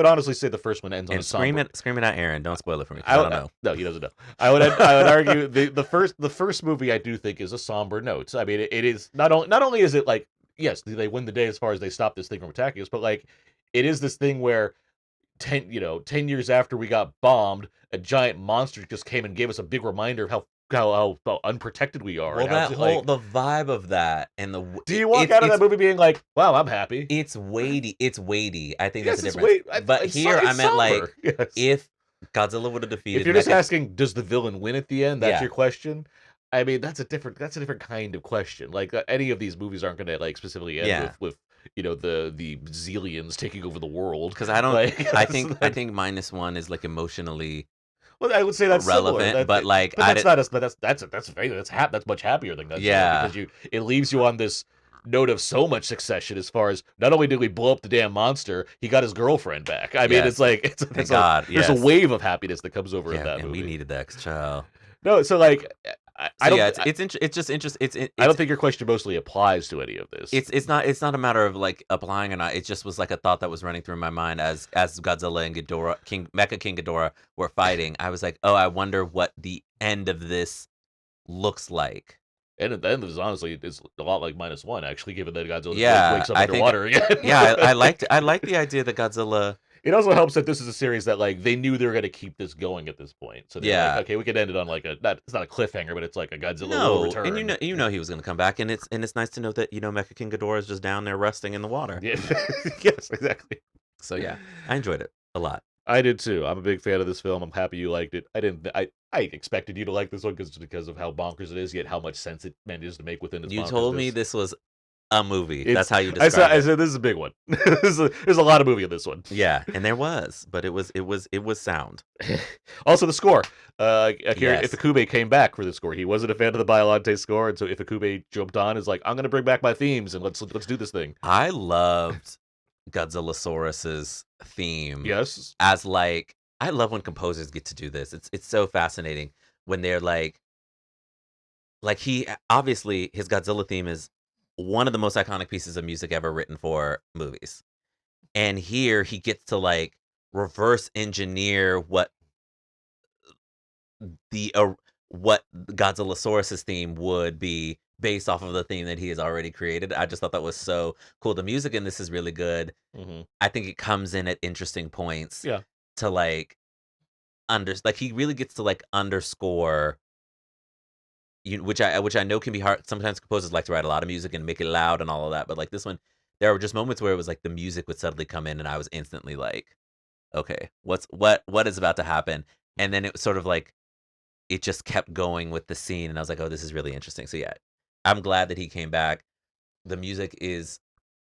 honestly say the first one ends on a somber. Screaming at Aaron. Don't spoil it for me. I don't know. No, he doesn't know. I would argue the first movie I do think is a somber note. I mean, it is not only is it like, yes, they win the day as far as they stop this thing from attacking us, but like it is this thing where 10 years after we got bombed, a giant monster just came and gave us a big reminder of how unprotected we are. Well, that whole the vibe of that and the do you walk out of that movie being like, wow, I'm happy? It's weighty. I think yes, that's a difference. But here I meant somber. Like if Godzilla would have If defeated you're just Mecha. asking, does the villain win at the end? That's Yeah. your question. I mean, that's a different kind of question. Like any of these movies aren't going to like specifically end Yeah. with the Zillions taking over the world. Because I don't. Like, I think -1 is like emotionally well, I would say that's similar. relevant, but like but I that's did. not as but that's much happier than Godzilla Yeah. because it leaves you on this note of so much succession as far as not only did we blow up the damn monster, he got his girlfriend back. I mean, Yes. it's like Thank God. there's Yes. a wave of happiness that comes over in Yeah, that and movie. we needed that, child. No, so like I So don't yeah, it's just interesting. I don't think your question mostly applies to any of this. It's not a matter of like applying or not. It just was like a thought that was running through my mind as Godzilla and Ghidorah, Mecha King Ghidorah were fighting. I was like, oh, I wonder what the end of this looks like. And at the end, honestly, it's a lot like -1, actually, given that Godzilla Yeah, wakes up I think- underwater again. Yeah, I liked the idea that Godzilla. It also helps that this is a series that like they knew they were going to keep this going at this point. So they're Yeah. like, okay, we could end it on like it's not a cliffhanger, but it's like a Godzilla will No, return. and you know he was going to come back, and it's nice to know that Mecha King Ghidorah is just down there resting in the water. Yeah. Yes, exactly. So yeah, I enjoyed it a lot. I did too. I'm a big fan of this film. I'm happy you liked it. I expected you to like this one because of how bonkers it is, yet how much sense it manages to make within its You told me bonkersness. this was a movie. It's- That's how you I described it. said this is a big one. There's a lot of movie in this one. Yeah, and there was, but it was sound. Also, the score. Akira Yes. Ifukube came back for the score. He wasn't a fan of the Biollante score, and so Ifukube jumped on. Is like, I'm gonna bring back my themes and let's do this thing. I loved Godzillasaurus's theme. Yes. As like, I love when composers get to do this. It's so fascinating when they're like he obviously his Godzilla theme is one of the most iconic pieces of music ever written for movies. And here he gets to like reverse engineer what Godzillasaurus's theme would be based off of the theme that he has already created. I just thought that was so cool. The music in this is really good. Mm-hmm. I think it comes in at interesting points. Yeah. To like he really gets to like underscore which I know can be hard. Sometimes composers like to write a lot of music and make it loud and all of that, but like this one, there were just moments where it was like the music would suddenly come in and I was instantly like, okay, what is about to happen? And then it was sort of like it just kept going with the scene and I was like, oh, this is really interesting. So yeah, I'm glad that he came back. The music is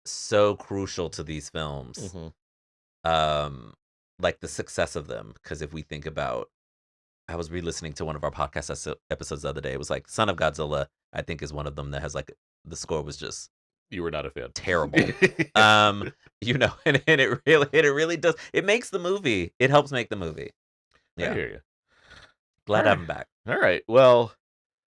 so crucial to these films. Mm-hmm. Like the success of them, because if we think about, I was re-listening to one of our podcast episodes the other day. It was like Son of Godzilla, I think, is one of them that has like the score was just You were not a fan. terrible. And it really does. It makes the movie. It helps make the movie. I Yeah, hear you. glad to have him back. All right. Well,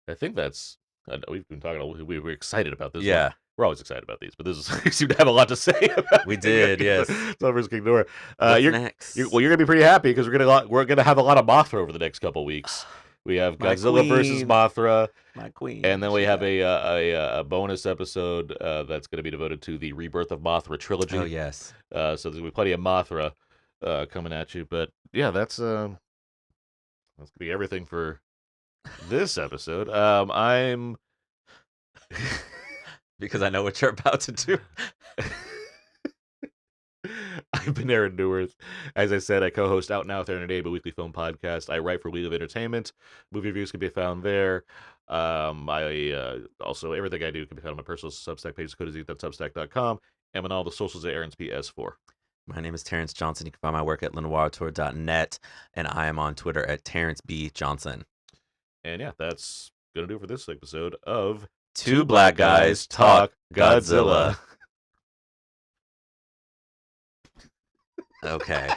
I think that's. I know we've been talking. We were excited about this. Yeah. One. We're always excited about these, but this is we seem to have a lot to say about. We did, yes. Silver's Ghidorah. What's You're next? you're gonna be pretty happy because we're gonna have a lot of Mothra over the next couple weeks. We have My Godzilla versus queen. Mothra, My queen. and then we have Yeah. a bonus episode that's going to be devoted to the Rebirth of Mothra trilogy. Oh yes. So there's gonna be plenty of Mothra coming at you. But yeah, that's gonna be everything for this episode. I'm Because I know what you're about to do. I've been Aaron Newworth. As I said, I co-host Out Now with Aaron and Abe, a weekly film podcast. I write for Wheel of Entertainment. Movie reviews can be found there. I also everything I do can be found on my personal Substack page, codazine.substack.com, and on all the socials at Aaron's PS4. My name is Terence Johnson. You can find my work at lenoirtour.net, and I am on Twitter at Terence B. Johnson. And yeah, that's gonna do it for this episode of Two Black Guys Talk Godzilla. Okay.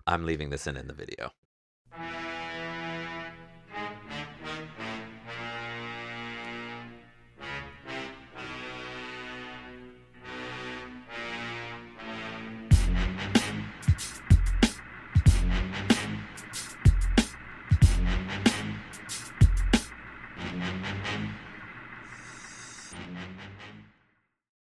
I'm leaving this in the video.